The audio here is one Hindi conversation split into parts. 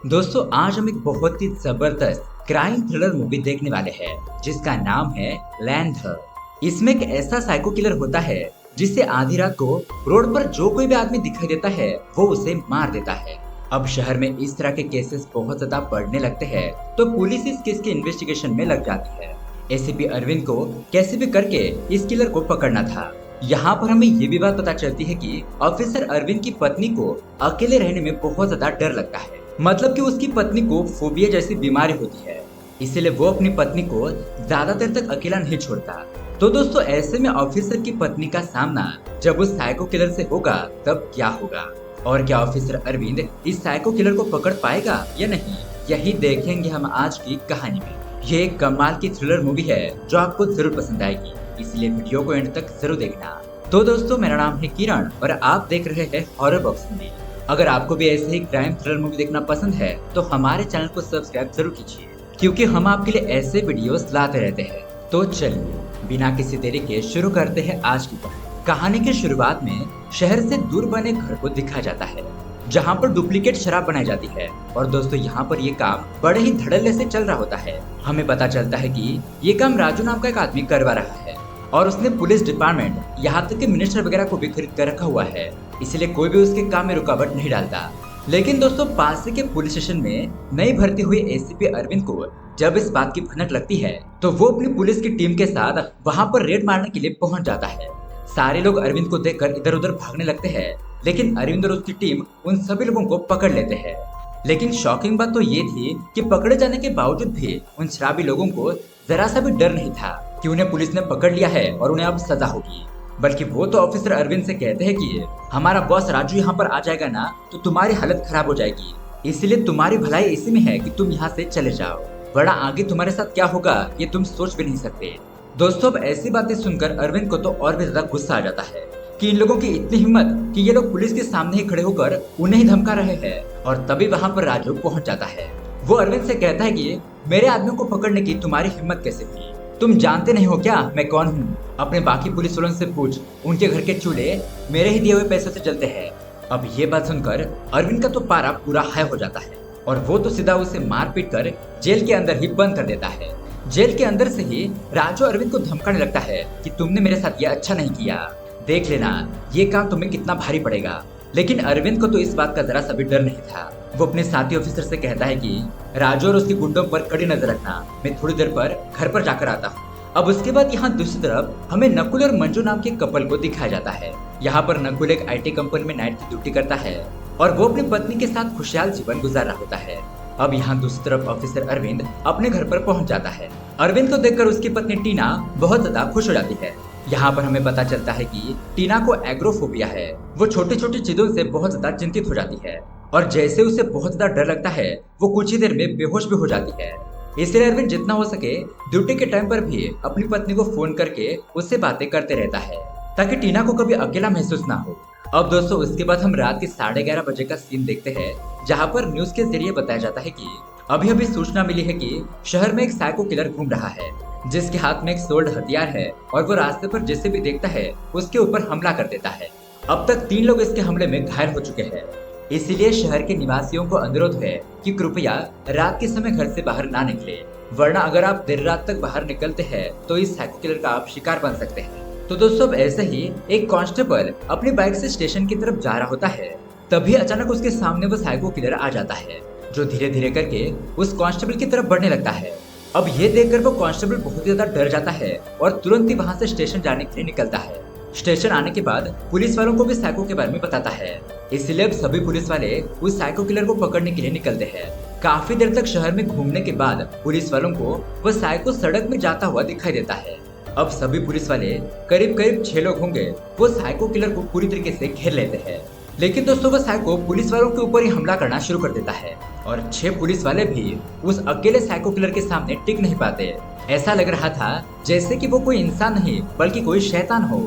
दोस्तों आज हम एक बहुत ही जबरदस्त क्राइम थ्रिलर मूवी देखने वाले हैं जिसका नाम है लैंथर। इसमें एक ऐसा साइको किलर होता है जिसे आधी रात को रोड पर जो कोई भी आदमी दिखाई देता है वो उसे मार देता है। अब शहर में इस तरह के केसेस बहुत ज्यादा बढ़ने लगते हैं तो पुलिस इस केस के इन्वेस्टिगेशन में लग जाती है। एसीपी अरविंद को कैसे भी करके इस किलर को पकड़ना था। यहाँ पर हमें ये भी बात पता चलती है कि ऑफिसर अरविंद की पत्नी को अकेले रहने में बहुत ज्यादा डर लगता है। मतलब कि उसकी पत्नी को फोबिया जैसी बीमारी होती है, इसीलिए वो अपनी पत्नी को ज्यादा देर तक अकेला नहीं छोड़ता। तो दोस्तों ऐसे में ऑफिसर की पत्नी का सामना जब उस साइको किलर से होगा तब क्या होगा, और क्या ऑफिसर अरविंद इस साइको किलर को पकड़ पाएगा या नहीं, यही देखेंगे हम आज की कहानी में। ये एक कमाल की थ्रिलर मूवी है जो आपको जरूर पसंद आएगी, इसलिए वीडियो को एंड तक जरूर देखना। तो दोस्तों मेरा नाम है किरण और आप देख रहे हैं हॉरर बॉक्स मूवी। अगर आपको भी ऐसे ही क्राइम थ्रिलर मूवी देखना पसंद है तो हमारे चैनल को सब्सक्राइब जरूर कीजिए, क्योंकि हम आपके लिए ऐसे वीडियोस लाते रहते हैं। तो चलिए बिना किसी देरी के शुरू करते हैं आज की कहानी। की शुरुआत में शहर से दूर बने घर को दिखाया जाता है जहाँ पर डुप्लीकेट शराब बनाई जाती है। और दोस्तों यहाँ पर ये काम बड़े ही धड़ल्ले से चल रहा होता है। हमें पता चलता है कि ये काम राजू नाम का एक आदमी करवा रहा है और उसने पुलिस डिपार्टमेंट यहाँ तक कि मिनिस्टर वगैरह को भी खरीद कर रखा हुआ है, इसलिए कोई भी उसके काम में रुकावट नहीं डालता। लेकिन दोस्तों पास के पुलिस स्टेशन में नई भर्ती हुई एसीपी अरविंद को जब इस बात की भनक लगती है तो वो अपनी पुलिस की टीम के साथ वहाँ पर रेड मारने के लिए पहुँच जाता है। सारे लोग अरविंद को देखकर इधर उधर भागने लगते हैं, लेकिन अरविंद और उसकी टीम उन सभी लोगों को पकड़ लेते हैं। लेकिन शॉकिंग बात तो ये थी कि पकड़े जाने के बावजूद भी उन शराबी लोगों को जरा सा भी डर नहीं था कि उन्हें पुलिस ने पकड़ लिया है और उन्हें अब सजा होगी। बल्कि वो तो ऑफिसर अरविंद से कहते हैं कि हमारा बॉस राजू यहाँ पर आ जाएगा ना तो तुम्हारी हालत खराब हो जाएगी, इसलिए तुम्हारी भलाई इसी में है कि तुम यहाँ से चले जाओ, बड़ा आगे तुम्हारे साथ क्या होगा ये तुम सोच भी नहीं सकते। दोस्तों अब ऐसी बातें सुनकर अरविंद को तो और भी ज्यादा गुस्सा आ जाता है कि इन लोगों की इतनी हिम्मत कि ये लोग पुलिस के सामने ही खड़े होकर उन्हें ही धमका रहे हैं। और तभी वहाँ पर राजू पहुँच जाता है। वो अरविंद से कहता है कि मेरे आदमियों को पकड़ने की तुम्हारी हिम्मत कैसे हुई, तुम जानते नहीं हो क्या मैं कौन हूँ? अपने बाकी पुलिस वालों से पूछ, उनके घर के चूल्हे मेरे ही दिए हुए पैसे से जलते हैं। अब ये बात सुनकर अरविंद का तो पारा पूरा हाई हो जाता है और वो तो सीधा उसे मार पीट कर जेल के अंदर ही बंद कर देता है। जेल के अंदर से ही राजू अरविंद को धमकाने लगता है कि तुमने मेरे साथ ये अच्छा नहीं किया, देख लेना ये काम तुम्हें कितना भारी पड़ेगा। लेकिन अरविंद को तो इस बात का जरा सा भी डर नहीं था। वो अपने साथी ऑफिसर से कहता है कि राजू और उसके गुंडों पर कड़ी नजर रखना, मैं थोड़ी देर पर घर पर जाकर आता हूँ। अब उसके बाद यहाँ दूसरी तरफ हमें नकुल और मंजू नाम के कपल को दिखाया जाता है। यहाँ पर नकुल एक IT कंपनी में नाइट की ड्यूटी करता है और वो अपनी पत्नी के साथ खुशहाल जीवन गुजार रहा होता है। अब यहाँ दूसरी तरफ ऑफिसर अरविंद अपने घर पर पहुंच जाता है। अरविंद को देखकर उसकी पत्नी टीना बहुत ज्यादा खुश हो जाती है। यहाँ पर हमें पता चलता है कि टीना को एग्रोफोबिया है, वो छोटी छोटी चीजों से बहुत ज्यादा चिंतित हो जाती है और जैसे उसे बहुत ज्यादा डर लगता है वो कुछ ही देर में बेहोश भी हो जाती है। इसलिए अरविंद जितना हो सके ड्यूटी के टाइम पर भी अपनी पत्नी को फोन करके उससे बातें करते रहता है ताकि टीना को कभी अकेला महसूस ना हो। अब दोस्तों उसके बाद हम रात के 11:30 बजे का सीन देखते हैं जहाँ पर न्यूज के जरिए बताया जाता है कि अभी अभी सूचना मिली है कि शहर में एक साइको किलर घूम रहा है जिसके हाथ में एक सोल्ड हथियार है और वो रास्ते पर जिसे भी देखता है उसके ऊपर हमला कर देता है। अब तक 3 लोग इसके हमले में घायल हो चुके हैं, इसीलिए शहर के निवासियों को अनुरोध है कि कृपया रात के समय घर से बाहर ना निकले, वरना अगर आप देर रात तक बाहर निकलते हैं तो इस साइको किलर का आप शिकार बन सकते हैं। तो दोस्तों अब ऐसे ही एक कांस्टेबल अपनी बाइक से स्टेशन की तरफ जा रहा होता है, तभी अचानक उसके सामने वो साइको किलर आ जाता है जो धीरे धीरे करके उस कांस्टेबल की तरफ बढ़ने लगता है। अब ये देखकर वो कांस्टेबल बहुत ज्यादा डर जाता है और तुरंत ही वहाँ से स्टेशन जाने के लिए निकलता है। स्टेशन आने के बाद पुलिस वालों को भी साइको के बारे में बताता है, इसलिए अब सभी पुलिस वाले उस साइको किलर को पकड़ने के लिए निकलते हैं। काफी देर तक शहर में घूमने के बाद पुलिस वालों को वो साइको सड़क में जाता हुआ दिखाई देता है। अब सभी पुलिस वाले करीब करीब 6 लोग होंगे वो साइको किलर को पूरी तरीके से घेर लेते हैं। लेकिन दोस्तों वो साइको पुलिस वालों के ऊपर ही हमला करना शुरू कर देता है और 6 पुलिस वाले भी उस अकेले साइको किलर के सामने टिक नहीं पाते। ऐसा लग रहा था जैसे कि वो कोई इंसान नहीं बल्कि कोई शैतान हो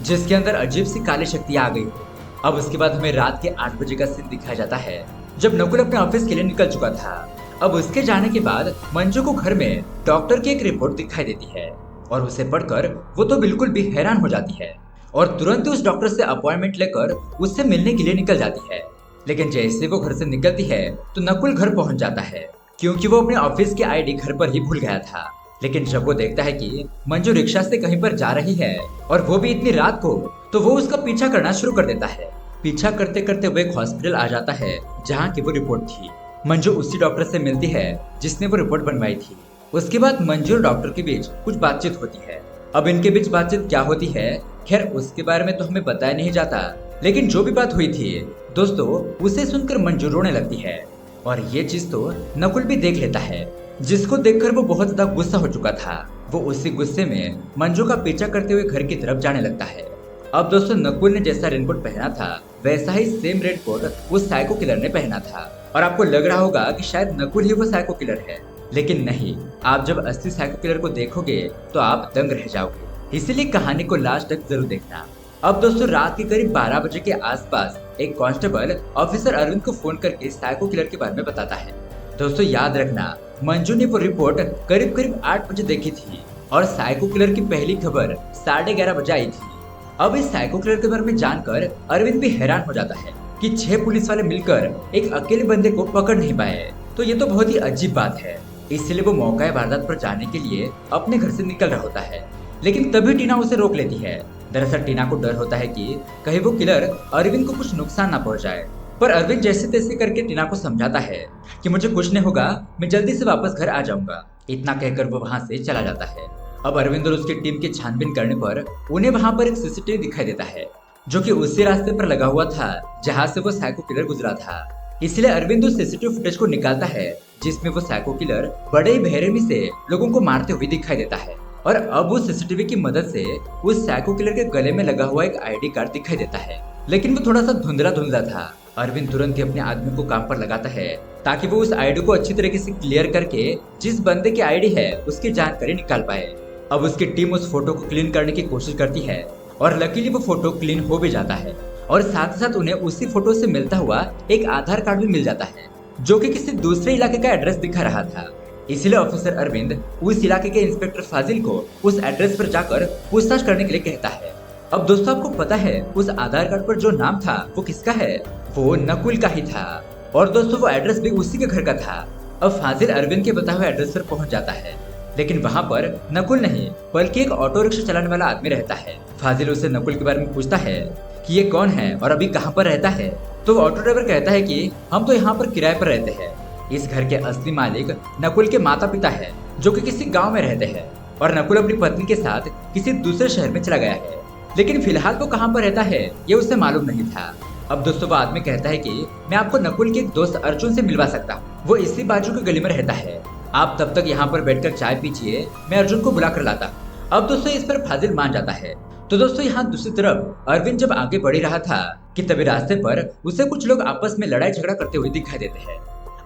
जिसके अंदर अजीब सी काली शक्तियां आ गई हो। अब उसके बाद हमें रात के 8 बजे का सीन दिखाया जाता है जब नकुल अपने ऑफिस के लिए निकल चुका था। अब उसके जाने के बाद मंजू को घर में डॉक्टर की एक रिपोर्ट दिखाई देती है और उसे पढ़कर वो तो बिल्कुल भी हैरान हो जाती है और तुरंत उस डॉक्टर से अपॉइंटमेंट लेकर उससे मिलने के लिए निकल जाती है। लेकिन जैसे वो घर से निकलती है तो नकुल घर पहुंच जाता है, क्योंकि वो अपने ऑफिस की आईडी घर पर ही भूल गया था। लेकिन जब वो देखता है कि मंजू रिक्शा से कहीं पर जा रही है और वो भी इतनी रात को, तो वो उसका पीछा करना शुरू कर देता है। पीछा करते करते वो एक हॉस्पिटल आ जाता है जहाँ की वो रिपोर्ट थी। मंजू उसी डॉक्टर से मिलती है जिसने वो रिपोर्ट बनवाई थी। उसके बाद मंजू और डॉक्टर के बीच कुछ बातचीत होती है। अब इनके बीच बातचीत क्या होती है, खैर उसके बारे में तो हमें बताया नहीं जाता, लेकिन जो भी बात हुई थी दोस्तों, उसे सुनकर मंजू रोने लगती है। और ये चीज तो नकुल भी देख लेता है, जिसको देखकर वो बहुत ज्यादा गुस्सा हो चुका था। वो उसी गुस्से में मंजू का पीछा करते हुए घर की तरफ जाने लगता है। अब दोस्तों, नकुल ने जैसा रेनकोट पहना था वैसा ही सेम रेनकोट उस साइको किलर ने पहना था। और आपको लग रहा होगा कि शायद नकुल ही वो साइको किलर है, लेकिन नहीं। आप जब असली साइको किलर को देखोगे तो आप दंग रह जाओगे, इसीलिए कहानी को लास्ट तक जरूर देखना। अब दोस्तों, रात के करीब 12 बजे के आसपास एक कांस्टेबल ऑफिसर अरविंद को फोन करके साइको किलर के बारे में बताता है। दोस्तों याद रखना, मंजू ने वो रिपोर्ट करीब करीब 8 बजे देखी थी और साइको किलर की पहली खबर 11:30 बजे आई थी। अब इस साइको किलर के बारे में जानकर अरविंद भी हैरान हो जाता है कि 6 पुलिस वाले मिलकर एक अकेले बंदे को पकड़ नहीं पाए, तो ये तो बहुत ही अजीब बात है। इसलिए वो मौका वारदात पर जाने के लिए अपने घर से निकल रहा होता है, लेकिन तभी टीना उसे रोक लेती है। दरअसल टीना को डर होता है कि कहीं वो किलर अरविंद को कुछ नुकसान ना पहुंचाए, पर अरविंद जैसे तैसे करके टीना को समझाता है कि मुझे कुछ नहीं होगा, मैं जल्दी से वापस घर आ जाऊंगा। इतना कहकर वो वहाँ से चला जाता है। अब अरविंद और उसकी टीम की छानबीन करने पर उन्हें वहाँ पर एक सीसीटीवी दिखाई देता है, जो कि उसी रास्ते पर लगा हुआ था जहाँ से वो साइको किलर गुजरा था। इसलिए अरविंद उस सीसीटीवी फुटेज को निकालता है जिसमें वो साइको किलर बड़े ही बेरहमी से लोगों को मारते हुए दिखाई देता है। और अब उस सीसीटीवी की मदद से उस साइको किलर के गले में लगा हुआ एक आईडी कार्ड दिखाई देता है, लेकिन वो थोड़ा सा धुंधला धुंधला था। अरविंद तुरंत ही अपने आदमी को काम पर लगाता है ताकि वो उस आईडी को अच्छी तरीके से क्लियर करके जिस बंदे की आईडी है उसकी जानकारी निकाल पाए। अब उसकी टीम उस फोटो को क्लीन करने की कोशिश करती है और लकीली वो फोटो क्लीन हो भी जाता है और साथ ही साथ उन्हें उसी फोटो से मिलता हुआ एक आधार कार्ड भी मिल जाता है, जो कि किसी दूसरे इलाके का एड्रेस दिखा रहा था। इसलिए ऑफिसर अरविंद उस इलाके के इंस्पेक्टर फाजिल को उस एड्रेस पर जाकर पूछताछ करने के लिए कहता है। अब दोस्तों, आपको पता है उस आधार कार्ड पर जो नाम था वो किसका है? वो नकुल का ही था। और दोस्तों, वो एड्रेस भी उसी के घर का था। अब फाजिल अरविंद के बताए हुए एड्रेस पर पहुंच जाता है, लेकिन वहाँ पर नकुल नहीं बल्कि एक ऑटो रिक्शा चलाने वाला आदमी रहता है। फाजिल उससे नकुल के बारे में पूछता है कि ये कौन है और अभी कहाँ पर रहता है। तो ऑटो ड्राइवर कहता है कि हम तो यहाँ पर किराए पर रहते हैं। इस घर के असली मालिक नकुल के माता पिता है, जो कि किसी गांव में रहते हैं, और नकुल अपनी पत्नी के साथ किसी दूसरे शहर में चला गया है, लेकिन फिलहाल वो कहाँ पर रहता है ये उसे मालूम नहीं था। अब दोस्तों, वो आदमी कहता है कि मैं आपको नकुल के एक दोस्त अर्जुन से मिलवा सकता हूँ, वो इसी बाजू की गली में रहता है। आप तब तक यहाँ पर बैठकर चाय पीजिए, मैं अर्जुन को बुला कर लाता हूँ। अब दोस्तों, इस पर फाजिल मान जाता है। तो दोस्तों, यहाँ दूसरी तरफ अरविंद जब आगे बढ़ रहा था कि तभी रास्ते पर उसे कुछ लोग आपस में लड़ाई झगड़ा करते हुए दिखाई देते हैं।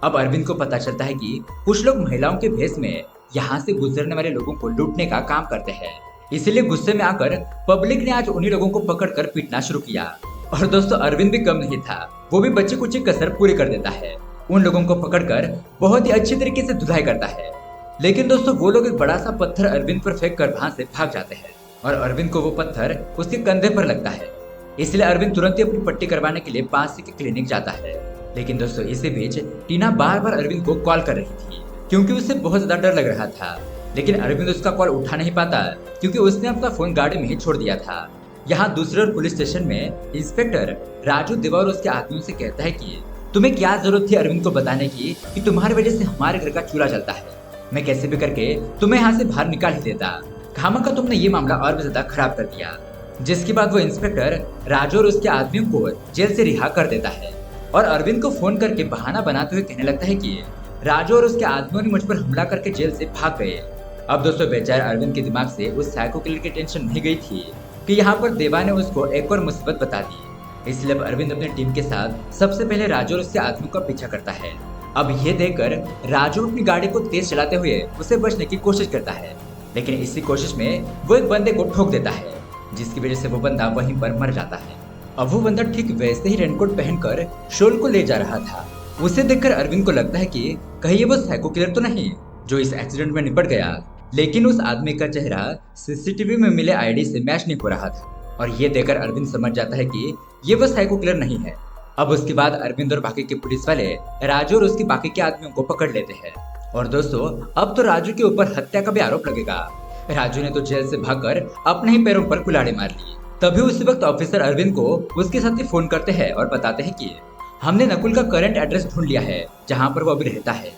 अब अरविंद को पता चलता है कि कुछ लोग महिलाओं के भेष में यहाँ से गुजरने वाले लोगों को लूटने का काम करते हैं। इसीलिए गुस्से में आकर पब्लिक ने आज उन्हीं लोगों को पकड़कर पीटना शुरू किया। और दोस्तों, अरविंद भी कम नहीं था, वो भी बच्चे कुछ कसर पूरी कर देता है। उन लोगों को पकड़कर बहुत ही अच्छी तरीके से धुलाई करता है। लेकिन दोस्तों, वो लोग एक बड़ा सा पत्थर अरविंद पर फेंक कर वहां से भाग जाते हैं और अरविंद को वो पत्थर उसके कंधे पर लगता है। इसलिए अरविंद तुरंत ही अपनी पट्टी करवाने के लिए पास के क्लिनिक जाता है। लेकिन दोस्तों, इसी बीच टीना बार बार अरविंद को कॉल कर रही थी, क्योंकि उसे बहुत ज्यादा डर लग रहा था। लेकिन अरविंद उसका कॉल उठा नहीं पाता, क्योंकि उसने अपना फोन गाड़ी में ही छोड़ दिया था। यहाँ दूसरे और पुलिस स्टेशन में इंस्पेक्टर राजू देवा उसके आदमियों से कहता है कि तुम्हें क्या जरूरत थी अरविंद को बताने की कि तुम्हारी वजह से हमारे घर का चूल्हा जलता है। मैं कैसे भी करके तुम्हें यहाँ से बाहर निकाल ही देता, खामखा तुमने ये मामला और भी ज्यादा खराब कर दिया। जिसके बाद वो इंस्पेक्टर राजू और उसके आदमियों को जेल से रिहा कर देता है और अरविंद को फोन करके बहाना बनाते हुए कहने लगता है कि राजू और उसके आदमियों ने मुझ पर हमला करके जेल से भाग गए। अब दोस्तों, बेचारे अरविंद के दिमाग से उस साइको किलर की टेंशन नहीं गई थी कि यहाँ पर देवा ने उसको एक और मुसीबत बता दी। इसलिए अब अरविंद अपनी टीम के साथ सबसे पहले राजू और उसके आदमियों का पीछा करता है। अब ये देखकर राजू अपनी गाड़ी को तेज चलाते हुए उसे बचने की कोशिश करता है, लेकिन इसी कोशिश में वो एक बंदे को ठोक देता है, जिसकी वजह से वो बंदा वहीं पर मर जाता है। अब वो बंदा ठीक वैसे ही रेनकोट पहनकर शोल को ले जा रहा था। उसे देखकर अरविंद को लगता है कि कहीं ये वो साइको किलर तो नहीं जो इस एक्सीडेंट में निपट गया, लेकिन उस आदमी का चेहरा सीसीटीवी में मिले आईडी से मैच नहीं हो रहा था। और ये देखकर अरविंद समझ जाता है कि ये वो साइको किलर नहीं है, अब उसके बाद अरविंद और बाकी के पुलिस वाले राजू और उसके बाकी के आदमियों को पकड़ लेते हैं। और दोस्तों, अब तो राजू के ऊपर हत्या का भी आरोप लगेगा। राजू ने तो जेल से भागकर अपने ही पैरों पर कुल्हाड़ी मार ली। तभी उसी वक्त ऑफिसर अरविंद को उसके साथी फोन करते हैं और बताते हैं कि हमने नकुल का करंट एड्रेस ढूंढ लिया है जहाँ पर वो अभी रहता है।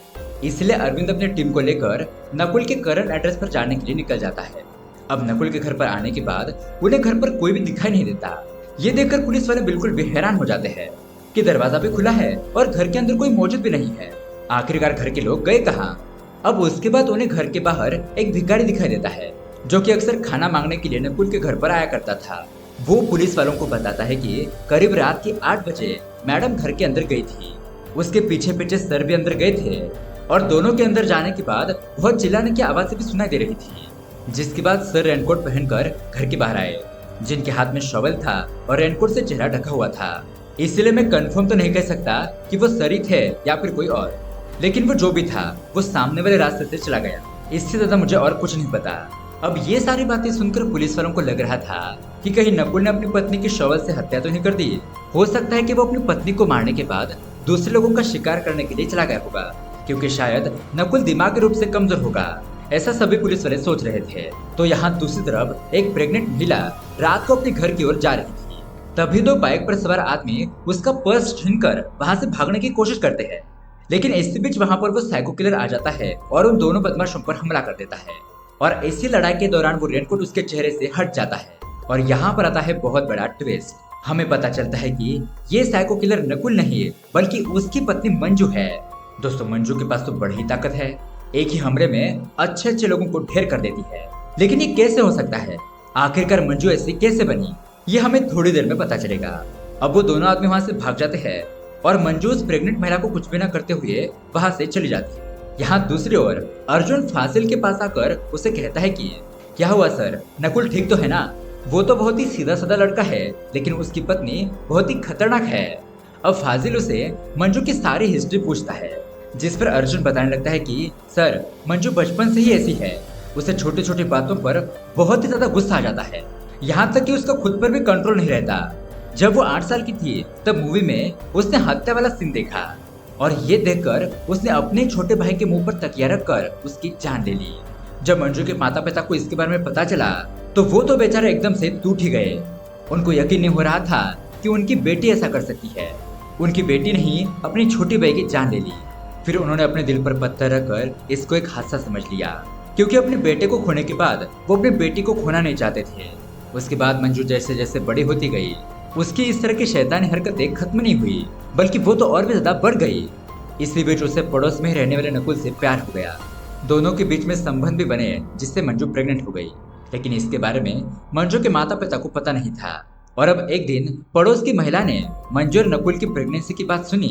इसलिए अरविंद अपनी टीम को लेकर नकुल के करंट एड्रेस पर जाने के लिए निकल जाता है। अब नकुल के घर पर आने के बाद उन्हें घर पर कोई भी दिखाई नहीं देता। ये देखकर पुलिस वाले बिल्कुल भी हैरान हो जाते हैं कि दरवाजा भी खुला है और घर के अंदर कोई मौजूद भी नहीं है। आखिरकार घर के लोग गए कहाँ? अब उसके बाद उन्हें घर के बाहर एक भिखारी दिखाई देता है जो कि अक्सर खाना मांगने के लिए नकुल के घर पर आया करता था। वो पुलिस वालों को बताता है कि करीब रात के 8 बजे मैडम घर के अंदर गई थी। उसके पीछे पीछे सर भी अंदर गए थे और दोनों के अंदर जाने के बाद बहुत चिल्लाने की आवाज भी सुनाई दे रही थी। जिसके बाद सर रेनकोट पहनकर घर के बाहर आए, जिनके हाथ में शॉवल था और रेनकोट से चेहरा ढका हुआ था। इसलिए मैं कंफर्म तो नहीं कह सकता कि वो सर ही थे या फिर कोई और, लेकिन वो जो भी था वो सामने वाले रास्ते से चला गया। इससे ज्यादा मुझे और कुछ नहीं पता। अब ये सारी बातें सुनकर पुलिस वालों को लग रहा था कि कहीं नकुल ने अपनी पत्नी की शॉवल से हत्या तो नहीं कर दी। हो सकता है कि वो अपनी पत्नी को मारने के बाद दूसरे लोगों का शिकार करने के लिए चला गया होगा, क्योंकि शायद नकुल दिमागी रूप से कमजोर होगा। ऐसा सभी पुलिस वाले सोच रहे थे। तो यहाँ दूसरी तरफ एक प्रेग्नेंट महिला रात को अपने घर की ओर जा रही थी। तभी दो बाइक पर सवार आदमी उसका पर्स छीनकर वहां से भागने की कोशिश करते हैं, लेकिन इसी बीच वहां पर वो साइको किलर आ जाता है और उन दोनों बदमाशों पर हमला कर देता है। और इसी लड़ाई के दौरान वो रेनकोट उसके चेहरे से हट जाता है। और यहाँ पर आता है बहुत बड़ा ट्विस्ट। हमें पता चलता है कि ये साइको किलर नकुल नहीं बल्कि उसकी पत्नी मंजू है। दोस्तों, मंजू के पास तो बड़ी ही ताकत है, एक ही हमले में अच्छे अच्छे लोगों को ढेर कर देती है। लेकिन ये कैसे हो सकता है? आखिरकार मंजू ऐसी कैसे बनी, ये हमें थोड़ी देर में पता चलेगा। अब वो दोनों आदमी वहाँ से भाग जाते हैं और मंजू उस प्रेग्नेंट महिला को कुछ भी न करते हुए वहाँ से चली जाती है। यहाँ दूसरी ओर अर्जुन फासिल के पास आकर उसे कहता है कि क्या हुआ सर, नकुल ठीक तो है ना? वो तो बहुत ही सीधा साधा लड़का है, लेकिन उसकी पत्नी बहुत ही खतरनाक है। अब फाजिल उसे मंजू की सारी हिस्ट्री पूछता है, जिस पर अर्जुन बताने लगता है कि सर, मंजू बचपन से ही ऐसी है। उसे छोटी छोटी बातों पर बहुत ही ज्यादा गुस्सा आ जाता है, यहाँ तक कि उसका खुद पर भी कंट्रोल नहीं रहता। जब वो 8 साल की थी तब मूवी में उसने हत्या वाला सीन देखा और ये देखकर उसने अपने छोटे भाई के मुंह पर तकिया रखकर उसकी जान ले ली। जब मंजू के माता पिता को इसके बारे में पता चला तो वो तो बेचारे एकदम से टूट ही गए। उनको यकीन नहीं हो रहा था कि उनकी बेटी ऐसा कर सकती है। उनकी बेटी ने ही अपनी छोटी बहन की जान ले ली। फिर उन्होंने अपने दिल पर पत्थर रखकर इसको एक हादसा समझ लिया, क्योंकि अपने बेटे को खोने के बाद वो अपनी बेटी को खोना नहीं चाहते थे। उसके बाद मंजू जैसे जैसे बड़ी होती गई, उसकी इस तरह की शैतानी हरकतें खत्म नहीं हुई, बल्कि वो तो और भी ज्यादा बढ़ गई। इसी बीच उसे पड़ोस में ही रहने वाले नकुल से प्यार हो गया। दोनों के बीच में संबंध भी बने, जिससे मंजू प्रेग्नेंट हो गई। लेकिन इसके बारे में मंजू के माता पिता को पता नहीं था। और अब एक दिन पड़ोस की महिला ने मंजू और नकुल की प्रेगनेंसी की बात सुनी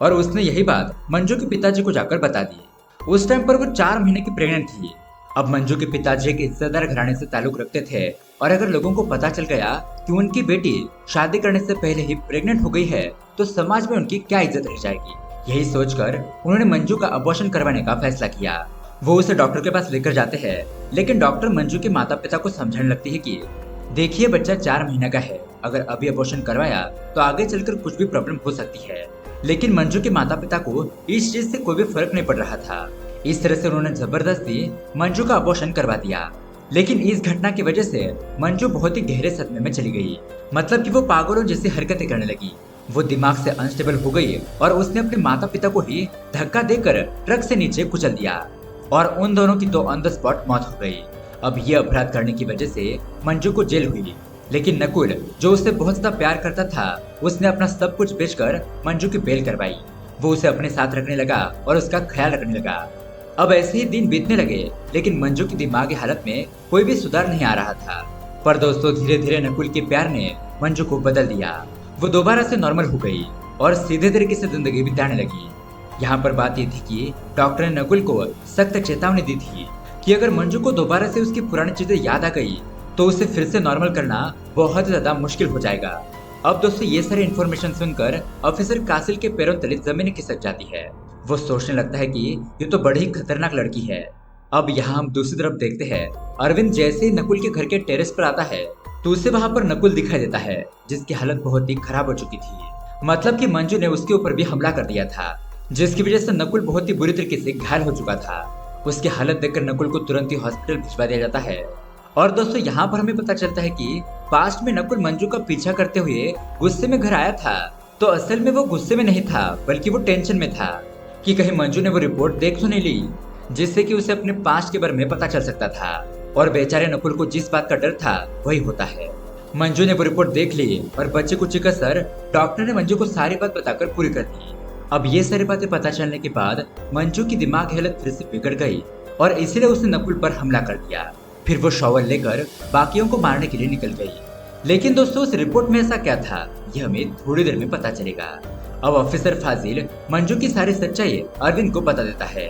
और उसने यही बात मंजू के पिताजी को जाकर बता दी। उस टाइम पर वो 4 महीने की प्रेग्नेंट थी। अब मंजू के पिताजी एक इज्जतदार घराने से ताल्लुक रखते थे और अगर लोगों को पता चल गया कि उनकी बेटी शादी करने से पहले ही प्रेग्नेंट हो गई है तो समाज में उनकी क्या इज्जत रह जाएगी। यही सोचकर उन्होंने मंजू का अबॉर्शन करवाने का फैसला किया। वो उसे डॉक्टर के पास लेकर जाते हैं, लेकिन डॉक्टर मंजू के माता पिता को समझाने लगती है कि देखिए, बच्चा 4 महीने का है, अगर अभी अबॉर्शन करवाया तो आगे चलकर कुछ भी प्रॉब्लम हो सकती है। लेकिन मंजू के माता पिता को इस चीज से कोई भी फर्क नहीं पड़ रहा था। इस तरह से उन्होंने जबरदस्ती मंजू का अबॉर्शन करवा दिया। लेकिन इस घटना की वजह से मंजू बहुत ही गहरे सदमे में चली गई। मतलब कि वो पागलों जैसी हरकतें करने लगी। वो दिमाग से अनस्टेबल हो गई और उसने अपने माता पिता को ही धक्का देकर ट्रक से नीचे कुचल दिया और उन दोनों की तो ऑन द स्पॉट मौत हो गई। अब ये अपराध करने की वजह से मंजू को जेल हुई, लेकिन नकुल जो उससे बहुत ज्यादा प्यार करता था उसने अपना सब कुछ बेचकर मंजू की बेल करवाई। वो उसे अपने साथ रखने लगा और उसका ख्याल रखने लगा। अब ऐसे ही दिन बीतने लगे, लेकिन मंजू की दिमागी हालत में कोई भी सुधार नहीं आ रहा था। पर दोस्तों, धीरे धीरे नकुल के प्यार ने मंजू को बदल दिया। वो दोबारा से नॉर्मल हो गई और सीधे तरीके से जिंदगी बिताने लगी। यहाँ पर बात ये थी कि डॉक्टर ने नकुल को सख्त चेतावनी दी थी कि अगर मंजू को दोबारा से उसकी पुरानी चीजें याद आ गई तो उसे फिर से नॉर्मल करना बहुत ज्यादा मुश्किल हो जाएगा। अब दोस्तों, ये सारी इन्फॉर्मेशन सुनकर ऑफिसर कासिल के पैरों तले जमीन खिसक जाती है। वो सोचने लगता है कि ये तो बड़ी ही खतरनाक लड़की है। अब यहाँ हम दूसरी तरफ देखते हैं, अरविंद जैसे ही नकुल के घर के टेरेस पर आता है तो उसे वहाँ पर नकुल दिखाई देता है, जिसकी हालत बहुत ही खराब हो चुकी थी। मतलब कि मंजू ने उसके ऊपर भी हमला कर दिया था, जिसकी वजह से नकुल बहुत ही बुरी तरीके से घायल हो चुका था। उसकी हालत देखकर नकुल को तुरंत ही हॉस्पिटल भिजवा दिया जाता है। और दोस्तों यहाँ पर हमें पता चलता है कि पास्ट में नकुल मंजू का पीछा करते हुए गुस्से में घर आया था, तो असल में वो गुस्से में नहीं था बल्कि वो टेंशन में था कि कहीं मंजू ने वो रिपोर्ट देख तो नहीं ली, जिससे कि उसे अपने पास्ट के बारे में पता चल सकता था। और बेचारे नकुल को जिस बात का डर था वही होता है। मंजू ने वो रिपोर्ट देख ली और बच्चे को चिकित्सक डॉक्टर ने मंजू को सारी बात बताकर पूरी कर दी। अब ये सारी बातें पता चलने के बाद मंजू की दिमाग हालत फिर से बिगड़ गई और इसीलिए उसने नकुल पर हमला कर दिया। फिर वो शॉवर लेकर बाकियों को मारने के लिए निकल गई। लेकिन दोस्तों उस रिपोर्ट में ऐसा क्या था, ये हमें थोड़ी देर में पता चलेगा। अब ऑफिसर फाजिल मंजू की सारी सच्चाई अरविंद को बता देता है।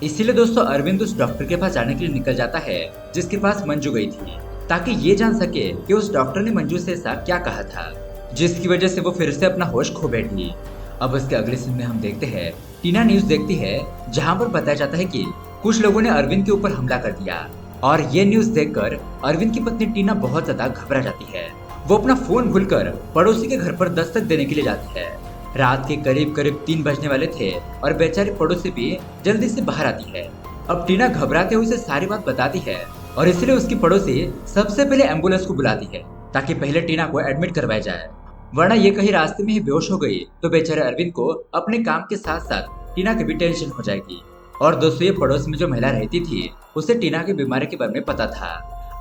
इसीलिए दोस्तों अरविंद उस डॉक्टर के पास जाने के लिए निकल जाता है जिसके पास मंजू गई थी, ताकि ये जान सके कि उस डॉक्टर ने मंजू से ऐसा क्या कहा था जिसकी वजह से वो फिर से अपना होश खो बैठी। अब उसके अगले सीन में हम देखते हैं टीना न्यूज देखती है, जहाँ पर बताया जाता है कि कुछ लोगों ने अरविंद के ऊपर हमला कर दिया। और ये न्यूज देखकर अरविंद की पत्नी टीना बहुत ज्यादा घबरा जाती है। वो अपना फोन भूलकर पड़ोसी के घर पर दस्तक देने के लिए जाती है। रात के करीब करीब 3 बजने वाले थे और बेचारी पड़ोसी भी जल्दी से बाहर आती है। अब टीना घबराते हुए उसे सारी बात बताती है और इसलिए उसकी पड़ोसी सबसे पहले एम्बुलेंस को बुलाती है ताकि पहले टीना को एडमिट करवाया जाए, वरना ये कहीं रास्ते में ही बेहोश हो गई तो बेचारे अरविंद को अपने काम के साथ साथ टीना की भी टेंशन हो जाएगी। और दोस्तों ये पड़ोस में जो महिला रहती थी उसे टीना की बीमारी के बारे में पता था।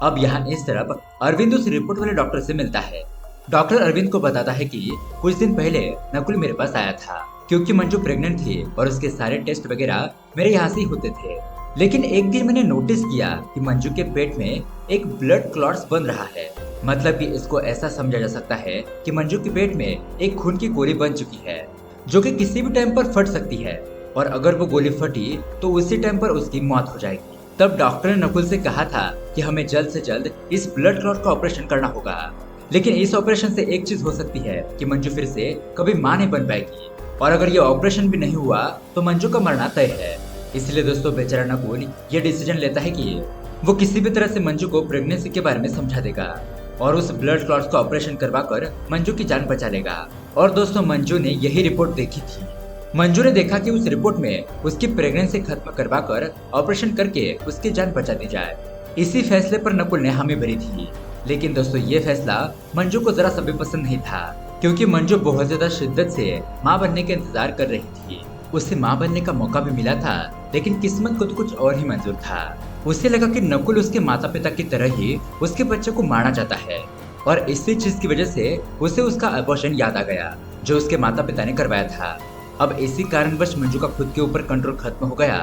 अब यहाँ इस तरफ अरविंद उस रिपोर्ट वाले डॉक्टर से मिलता है। डॉक्टर अरविंद को बताता है कि कुछ दिन पहले नकुल मेरे पास आया था क्योंकि मंजू प्रेग्नेंट थी और उसके सारे टेस्ट वगैरह मेरे यहाँ से ही होते थे। लेकिन एक दिन मैंने नोटिस किया कि मंजू के पेट में एक ब्लड क्लॉट्स बन रहा है। मतलब कि इसको ऐसा समझा जा सकता है कि मंजू के पेट में एक खून की गोली बन चुकी है जो कि किसी भी टाइम पर फट सकती है, और अगर वो गोली फटी तो उसी टाइम पर उसकी मौत हो जाएगी। तब डॉक्टर ने नकुल से कहा था कि हमें जल्द से जल्द इस ब्लड क्लॉट का ऑपरेशन करना होगा, लेकिन इस ऑपरेशन से एक चीज हो सकती है कि मंजू फिर से कभी मां नहीं बन पाएगी, और अगर ये ऑपरेशन भी नहीं हुआ तो मंजू का मरना तय है। इसलिए दोस्तों बेचारा नकुल ये डिसीजन लेता है कि वो किसी भी तरह से मंजू को प्रेगनेंसी के बारे में समझा देगा और उस ब्लड क्लॉट्स का ऑपरेशन करवाकर मंजू की जान बचा लेगा। और दोस्तों मंजू ने यही रिपोर्ट देखी थी। मंजू ने देखा कि उस रिपोर्ट में उसकी प्रेगनेंसी खत्म करवाकर ऑपरेशन करके उसकी जान बचा दी जाए। इसी फैसले पर नकुल ने हामी भरी थी। लेकिन दोस्तों ये फैसला मंजू को जरा सा भी पसंद नहीं था, क्योंकि मंजू बहुत ज्यादा शिद्दत से माँ बनने का इंतजार कर रही थी। उसे माँ बनने का मौका भी मिला था, लेकिन किस्मत को तो कुछ और ही मंजूर था। उसे लगा कि नकुल उसके माता पिता की तरह ही उसके बच्चे को मारना चाहता है, और इसी चीज की वजह से उसे उसका अबॉर्शन याद आ गया जो उसके माता पिता ने करवाया था। अब इसी कारणवश मंजू का खुद के ऊपर कंट्रोल खत्म हो गया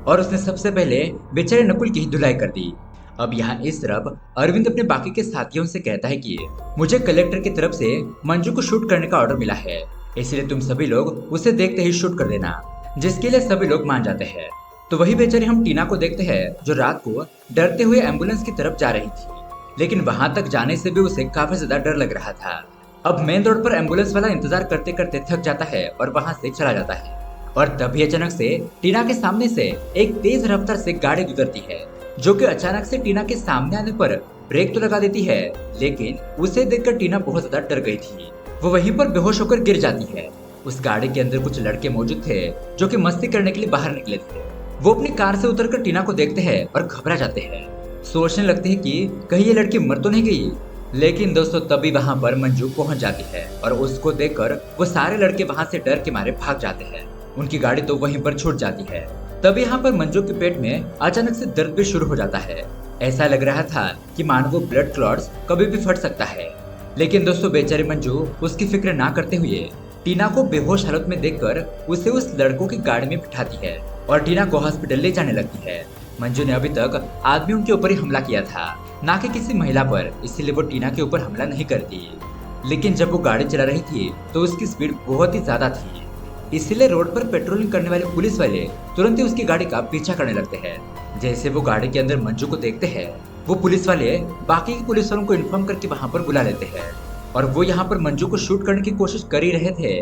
और उसने सबसे पहले बेचारे नकुल की ही धुलाई कर दी। अब यहाँ इस तरफ अरविंद अपने बाकी के साथियों से कहता है कि मुझे कलेक्टर की तरफ से मंजू को शूट करने का ऑर्डर मिला है, इसलिए तुम सभी लोग उसे देखते ही शूट कर देना, जिसके लिए सभी लोग मान जाते हैं। तो वही बेचारे हम टीना को देखते हैं जो रात को डरते हुए एम्बुलेंस की तरफ जा रही थी, लेकिन वहां तक जाने से भी उसे काफी ज्यादा डर लग रहा था। अब मेन रोड पर एम्बुलेंस वाला इंतजार करते करते थक जाता है और वहां से चला जाता है, और तभी अचानक से टीना के सामने से एक तेज रफ्तार से गाड़ी गुजरती है, जो कि अचानक से टीना के सामने आने पर ब्रेक तो लगा देती है, लेकिन उसे देखकर टीना बहुत ज्यादा डर गई थी। वो वहीं पर बेहोश होकर गिर जाती है। उस गाड़ी के अंदर कुछ लड़के मौजूद थे जो कि मस्ती करने के लिए बाहर निकले थे। वो अपनी कार से उतरकर टीना को देखते हैं और घबरा जाते हैं, सोचने लगते हैं कि कहीं ये लड़की मर तो नहीं गई। लेकिन दोस्तों तभी वहां पर मंजू पहुंच जाती है और उसको देखकर वो सारे लड़के वहां से डर के मारे भाग जाते हैं। उनकी गाड़ी तो वहीं पर छूट जाती है। तभी यहाँ पर मंजू के पेट में अचानक से दर्द भी शुरू हो जाता है। ऐसा लग रहा था कि मानो वो ब्लड क्लॉट्स कभी भी फट सकता है। लेकिन दोस्तों बेचारी मंजू उसकी फिक्र ना करते हुए टीना को बेहोश हालत में देखकर उसे उस लड़कों की गाड़ी में बिठाती है और टीना को हॉस्पिटल ले जाने लगती है। मंजू ने अभी तक आदमियों के ऊपर ही हमला किया था, ना कि किसी महिला पर, इसीलिए वो टीना के ऊपर हमला नहीं करती। लेकिन जब वो गाड़ी चला रही थी तो उसकी स्पीड बहुत ही ज्यादा थी, इसीलिए रोड पर पेट्रोलिंग करने वाले पुलिस वाले तुरंत ही उसकी गाड़ी का पीछा करने लगते हैं। जैसे वो गाड़ी के अंदर मंजू को देखते हैं, वो पुलिस वाले बाकी के पुलिस वालों को इन्फॉर्म करके वहाँ पर बुला लेते हैं, और वो यहाँ पर मंजू को शूट करने की कोशिश कर ही रहे थे।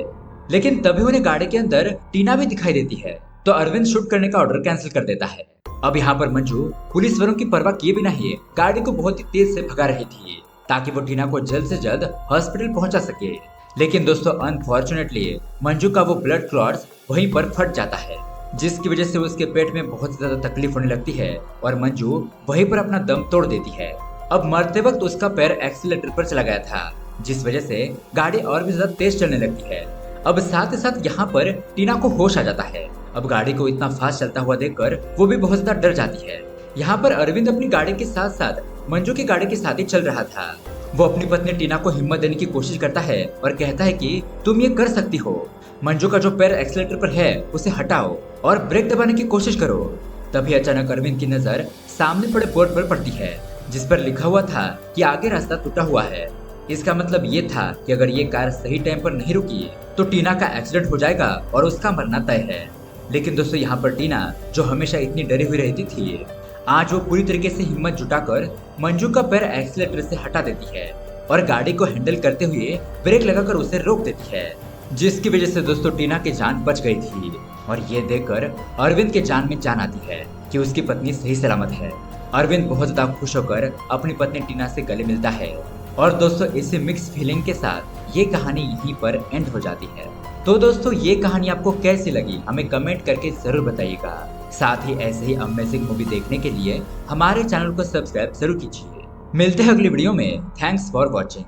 लेकिन तभी उन्हें गाड़ी के अंदर टीना भी दिखाई देती है, तो अरविंद शूट करने का ऑर्डर कैंसिल कर देता है। अब यहाँ पर मंजू पुलिस वालों की परवाह किए बिना ही गाड़ी को बहुत ही तेज से भगा रही थी ताकि वो टीना को जल्द से जल्द हॉस्पिटल पहुंचा सके। लेकिन दोस्तों अनफॉर्चुनेटली मंजू का वो ब्लड क्लॉट्स वहीं पर फट जाता है, जिसकी वजह से उसके पेट में बहुत ज्यादा तकलीफ होने लगती है और मंजू वहीं पर अपना दम तोड़ देती है। अब मरते वक्त उसका पैर एक्सीलेटर पर चला गया था, जिस वजह से गाड़ी और भी ज्यादा तेज चलने लगती है। अब साथ ही साथ यहाँ पर टीना को होश आ जाता है। अब गाड़ी को इतना फास्ट चलता हुआ देखकर वो भी बहुत ज्यादा डर जाती है। यहाँ पर अरविंद अपनी गाड़ी के साथ साथ मंजू की गाड़ी के साथ ही चल रहा था। वो अपनी पत्नी टीना को हिम्मत देने की कोशिश करता है और कहता है कि तुम ये कर सकती हो, मंजू का जो पैर एक्सीलेटर पर है उसे हटाओ और ब्रेक दबाने की कोशिश करो। तभी अचानक अरविंद की नजर सामने पड़े बोर्ड पर पड़ती है, जिस पर लिखा हुआ था कि आगे रास्ता टूटा हुआ है। इसका मतलब ये था कि अगर ये कार सही टाइम पर नहीं रुकी तो टीना का एक्सीडेंट हो जाएगा और उसका मरना तय है। लेकिन दोस्तों यहाँ पर टीना, जो हमेशा इतनी डरी हुई रहती थी, आज वो पूरी तरीके से हिम्मत जुटाकर मंजू का पैर एक्सीलेटर से हटा देती है और गाड़ी को हैंडल करते हुए ब्रेक लगाकर उसे रोक देती है, जिसकी वजह से दोस्तों टीना की जान बच गई थी। और ये देखकर अरविंद के जान में जान आती है कि उसकी पत्नी सही सलामत है। अरविंद बहुत ज्यादा खुश होकर अपनी पत्नी टीना से गले मिलता है। और दोस्तों इसी मिक्स फीलिंग के साथ ये कहानी यहीं पर एंड हो जाती है। तो दोस्तों ये कहानी आपको कैसी लगी हमें कमेंट करके जरूर बताइएगा। साथ ही ऐसे ही अमेजिंग मूवी देखने के लिए हमारे चैनल को सब्सक्राइब जरूर कीजिए। मिलते हैं अगली वीडियो में। Thanks for watching.